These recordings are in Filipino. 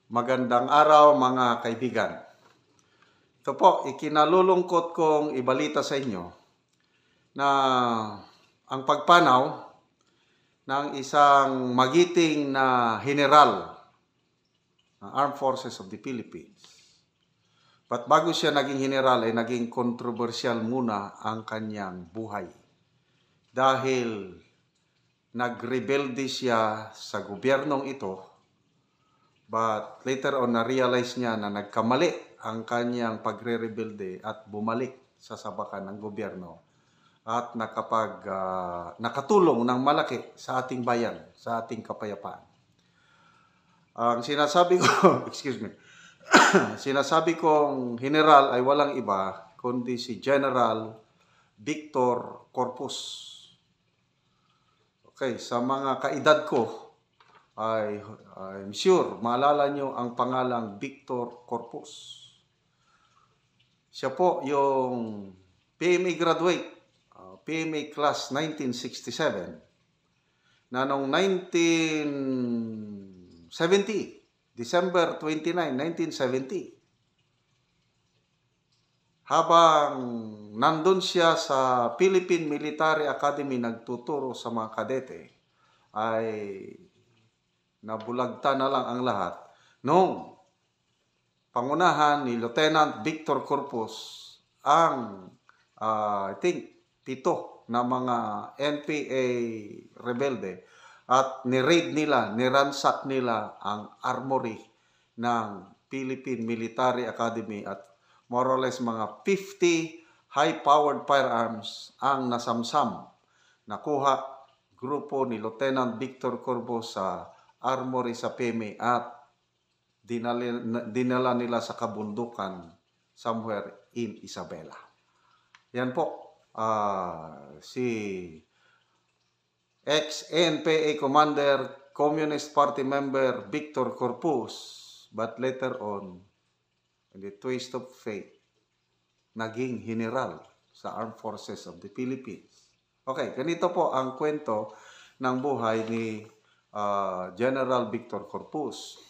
Magandang araw mga kaibigan. Ito po, ikinalulungkot kong ibalita sa inyo na ang pagpanaw ng isang magiting na general ng Armed Forces of the Philippines. But bago siya naging general ay naging kontrobersyal muna ang kanyang buhay. Dahil nagrebelde siya sa gobyernong ito. But later on, na-realize niya na nagkamali ang kanyang pagre-rebelde at bumalik sa sabakan ng gobyerno at nakatulong ng malaki sa ating bayan, sa ating kapayapaan. Ang sinasabi ko, sinasabi kong general ay walang iba kundi si General Victor Corpus. Okay, sa mga kaedad ko, I'm sure maalala nyo ang pangalang Victor Corpus. Siya po yung PMA graduate, PMA class 1967, na noong 1970, December 29, 1970, habang nandun siya sa Philippine Military Academy nagtuturo sa mga kadete, ay nabulagta na lang ang lahat noong pangunahan ni Lieutenant Victor Corpus ang I think 7 na mga NPA rebelde at ni-raid nila, niransak nila ang armory ng Philippine Military Academy at more or less mga 50 high-powered firearms ang nasamsam nakuha grupo ni Lieutenant Victor Corpus sa armory sa PMA at dinala nila sa kabundukan somewhere in Isabela. Yan po, si ex-NPA commander, Communist Party member Victor Corpus, but later on, in the twist of fate, naging general sa Armed Forces of the Philippines. Okay, ganito po ang kwento ng buhay ni General Victor Corpus.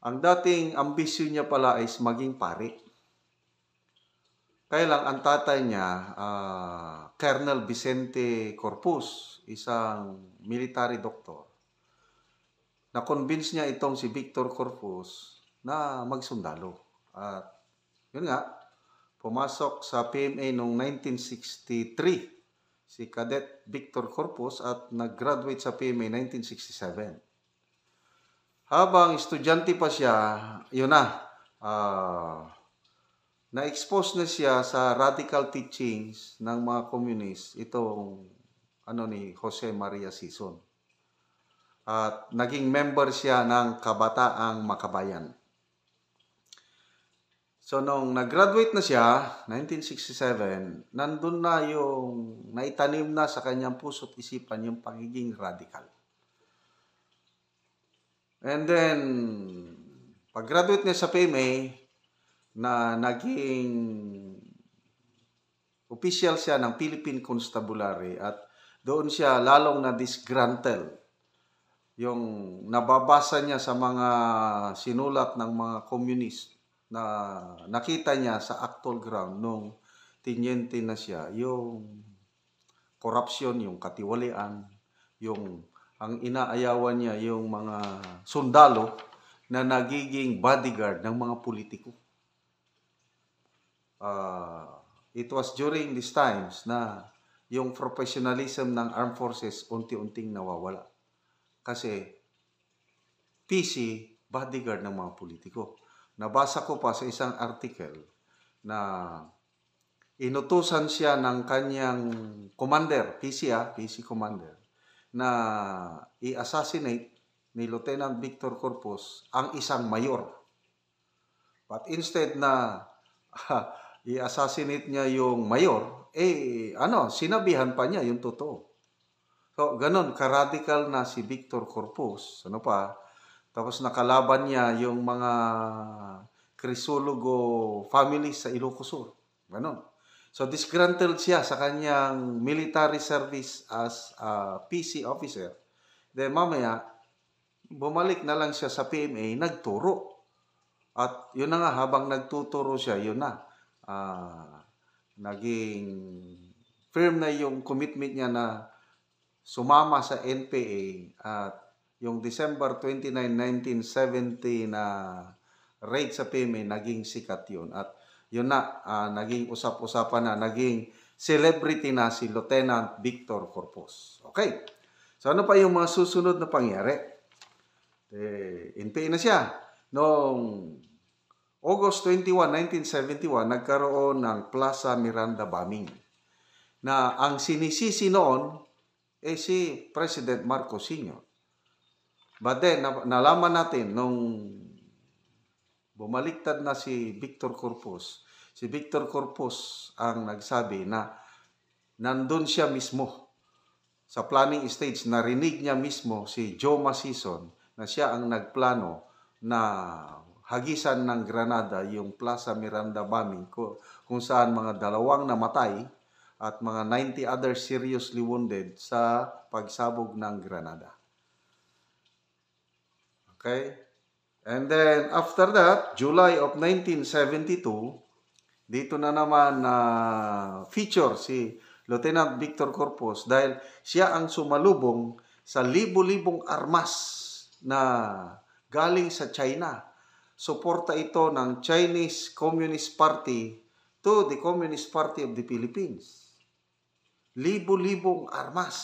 Ang dating ambisyon niya pala ay maging pari. Kaya lang ang tatay niya, Colonel Vicente Corpus, isang military doctor. Na-convince niya itong si Victor Corpus na magsundalo. At yun nga, pumasok sa PMA noong 1963. Si Cadet Victor Corpus at nag-graduate sa PMA 1967. Habang estudyante pa siya, yun na, na-expose na siya sa radical teachings ng mga communist, itong ni Jose Maria Sison. At naging member siya ng Kabataang Makabayan. So, nung nag-graduate na siya, 1967, nandun na yung naitanim na sa kanyang puso't isipan yung pagiging radical. And then, pag-graduate niya sa PMA, na naging official siya ng Philippine Constabulary at doon siya lalong na disgruntled. Yung nababasa niya sa mga sinulat ng mga communist, na nakita niya sa actual ground nung tinyente na siya, yung corruption, yung katiwalian, ang inaayawan niya yung mga sundalo na nagiging bodyguard ng mga politiko. It was during these times na yung professionalism ng armed forces unti-unting nawawala. Kasi PC, bodyguard ng mga politiko. Nabasa ko pa sa isang article na inutusan siya ng kanyang commander, PC commander, na i-assassinate ni Lieutenant Victor Corpus ang isang mayor. But instead na i-assassinate niya yung mayor, sinabihan pa niya yung totoo. So, ganun, ka-radical na si Victor Corpus. Tapos nakalaban niya yung mga Crisologo family sa Ilocos Sur. Ganon. So disgruntled siya sa kanyang military service as a PC officer. Then mamaya, bumalik na lang siya sa PMA, nagturo. At yun na nga, habang nagtuturo siya, yun na. Naging firm na yung commitment niya na sumama sa NPA at yung December 29, 1970 na raid sa PMA, naging sikat yun. At yun na, naging usap-usapan na, naging celebrity na si Lieutenant Victor Corpus. Okay. So ano pa yung mga susunod na pangyari? NPA na siya. Noong August 21, 1971, nagkaroon ng Plaza Miranda bombing na ang sinisisi noon si President Marcos Sr. But then, nalaman natin nung bumaliktad na si Victor Corpus ang nagsabi na nandun siya mismo sa planning stage. Narinig niya mismo si Joe Masison na siya ang nagplano na hagisan ng granada yung Plaza Miranda bombing kung saan mga 2 namatay at mga 90 others seriously wounded sa pagsabog ng granada. Okay? And then after that, July of 1972, dito na naman feature si Lieutenant Victor Corpus dahil siya ang sumalubong sa libo-libong armas na galing sa China. Suporta ito ng Chinese Communist Party to the Communist Party of the Philippines. Libo-libong armas.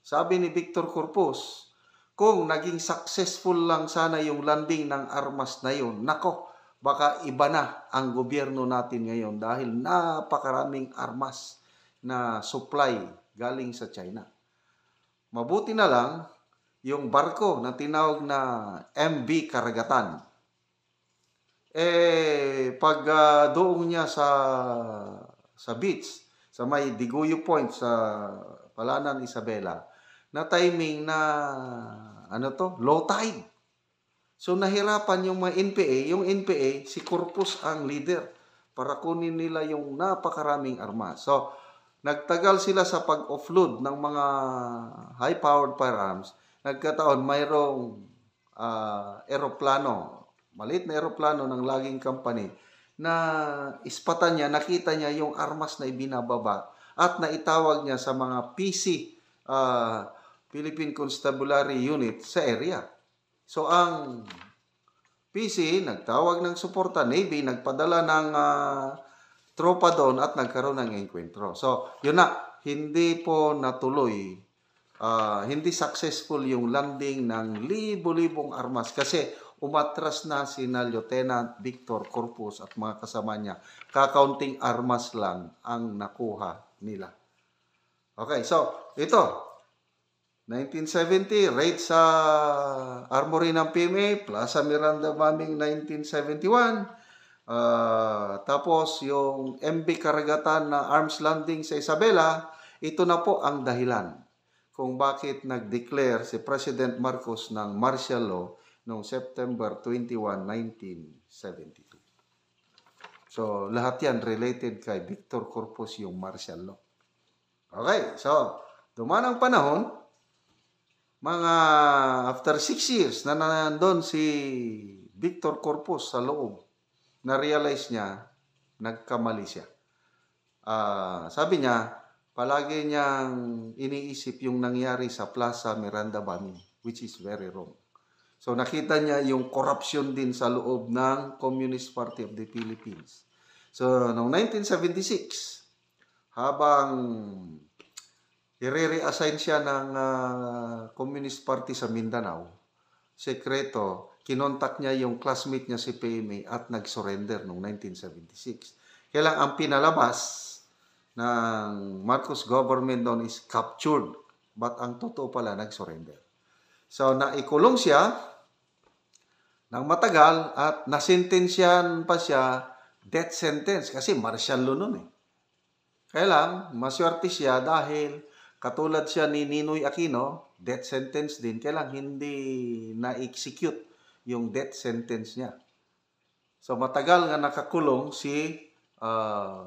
Sabi ni Victor Corpus, kung naging successful lang sana yung landing ng armas na yun, nako, baka iba na ang gobyerno natin ngayon dahil napakaraming armas na supply galing sa China. Mabuti na lang, yung barko na tinawag na MV Karagatan, pag doong niya sa beach, sa may Diguyo Point sa Palanan, Isabela, na timing na low tide. So nahirapan yung mga NPA. Yung NPA, si Corpus ang leader para kunin nila yung napakaraming armas. So nagtagal sila sa pag-offload ng mga high-powered firearms. Nagkataon mayroong eroplano, maliit na eroplano ng logging company na ispatan niya, nakita niya yung armas na ibinababa at naitawag niya sa mga PC, Philippine Constabulary Unit sa area. So ang PC nagtawag ng suporta, Navy nagpadala ng tropa doon at nagkaroon ng enkwentro. So yun na, hindi po natuloy, hindi successful yung landing ng libo-libong armas kasi umatras na sina Lieutenant Victor Corpus at mga kasama niya. Kakaunting armas lang ang nakuha nila. Okay, so ito, 1970, raid sa armory ng PMA, Plaza Miranda bombing 1971. Tapos yung MV Karagatan na arms landing sa Isabela, ito na po ang dahilan kung bakit nag-declare si President Marcos ng martial law noong September 21, 1972. So lahat yan related kay Victor Corpus yung martial law. Okay, so dumaan ang panahon, mga after 6 years na nandun si Victor Corpus sa loob, na-realize niya, nagkamali siya. Sabi niya, palagi niyang iniisip yung nangyari sa Plaza Miranda bombing, which is very wrong. So nakita niya yung corruption din sa loob ng Communist Party of the Philippines. So noong 1976, habang i-reassign siya ng Communist Party sa Mindanao, sekreto, kinontak niya yung classmate niya si PMA at nag-surrender noong 1976. Kaya lang ang pinalabas ng Marcos government doon is captured, but ang totoo pala nag-surrender. So naikulong siya ng matagal at nasentensyahan pa siya death sentence kasi martial law nun eh. Kaya lang, maswerte siya dahil katulad siya ni Ninoy Aquino, death sentence din, kaya lang hindi na-execute yung death sentence niya. So matagal nga nakakulong si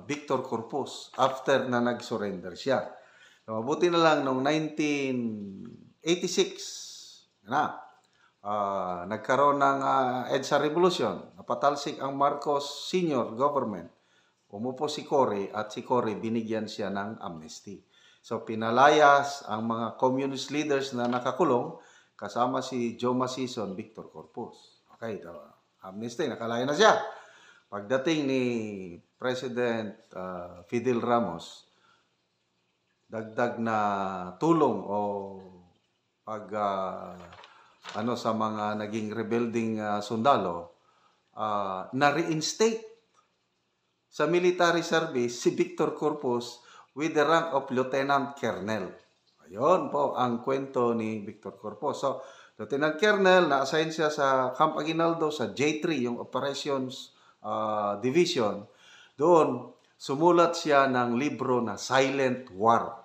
Victor Corpus after na nag-surrender siya. So, mabuti na lang noong 1986, Nagkaroon ng EDSA Revolution, napatalsik ang Marcos Senior government. Umupo si Cory at si Cory binigyan siya ng amnesty. So pinalayas ang mga communist leaders na nakakulong kasama si Joe Masison, Victor Corpus. Okay, amnesty, nakalaya na siya. Pagdating ni President Fidel Ramos, dagdag na tulong o sa mga naging rebelding sundalo, na-reinstate sa military service si Victor Corpus with the rank of Lieutenant Colonel. Ayun po ang kwento ni Victor Corpus. So, Lieutenant Colonel, na-assign siya sa Camp Aguinaldo sa J3, yung Operations Division. Doon, sumulat siya ng libro na Silent War.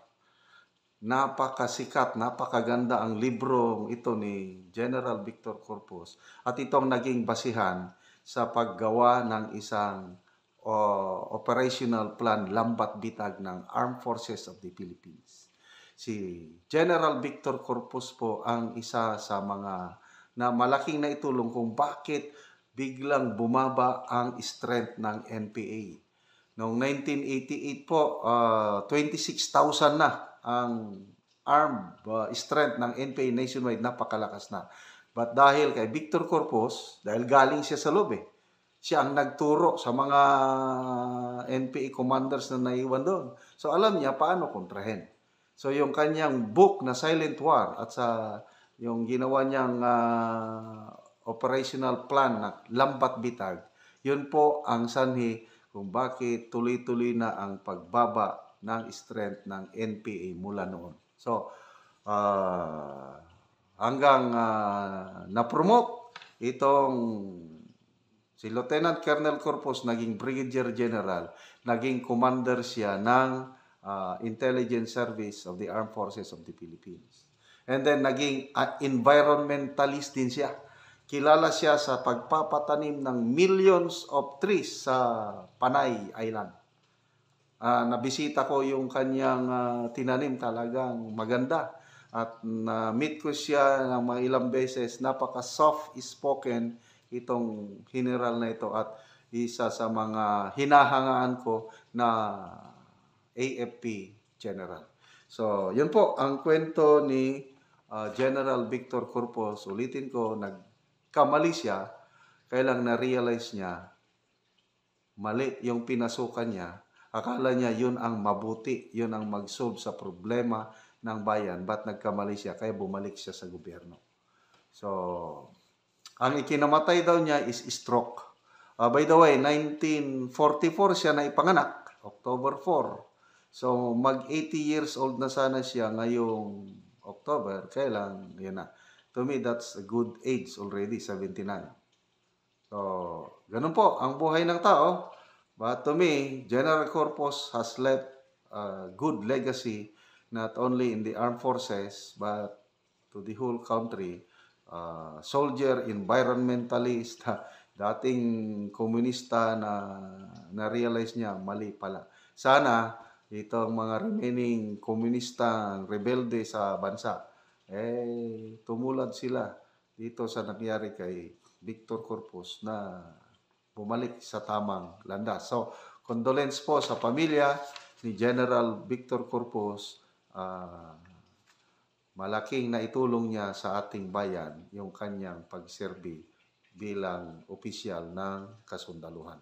Napakasikat, napakaganda ang libro ito ni General Victor Corpus. At itong naging basihan sa paggawa ng isang operational plan lambat bitag ng Armed Forces of the Philippines. Si General Victor Corpus po ang isa sa mga na malaking naitulong kung bakit biglang bumaba ang strength ng NPA. Noong 1988 po, 26,000 na ang armed strength ng NPA nationwide, napakalakas na. But dahil kay Victor Corpus, dahil galing siya sa loob siya ang nagturo sa mga NPA commanders na naiwan doon. So alam niya paano kontrahen. So yung kanyang book na Silent War at sa yung ginawa niyang operational plan na lambat bitag, yun po ang sanhi kung bakit tuloy-tuloy na ang pagbaba ng strength ng NPA mula noon. So hanggang na-promote itong si Lieutenant Colonel Corpus, naging Brigadier General, naging commander siya ng Intelligence Service of the Armed Forces of the Philippines. And then naging environmentalist din siya. Kilala siya sa pagpapatanim ng millions of trees sa Panay Island. Nabisita ko yung kanyang tinanim, talagang maganda. At na-meet ko siya ng mga ilang beses, napaka-soft spoken itong general na ito at isa sa mga hinahangaan ko na AFP general. So, yun po ang kwento ni General Victor Corpus. Ulitin ko, nagkamali siya, kailang na-realize niya, mali yung pinasukan niya. Akala niya yun ang mabuti, yun ang mag-solve sa problema ng bayan. But nagkamali siya, kaya bumalik siya sa gobyerno. So, ang ikinamatay daw niya is stroke. By the way, 1944 siya na ipanganak, October 4. So, mag-80 years old na sana siya ngayong October. Kailan, yun na. To me, that's a good age already, 79. So, ganun po ang buhay ng tao. But to me, General Corpus has left a good legacy, not only in the armed forces, but to the whole country. Soldier, environmentalist, dating komunista na realize niya mali pala. Sana itong mga remaining komunista rebelde sa bansa tumulad sila dito sa nangyari kay Victor Corpus na bumalik sa tamang landas. So, condolence po sa pamilya ni General Victor Corpus. Malaking naitulong niya sa ating bayan yung kanyang pagserbi bilang opisyal ng kasundaluhan.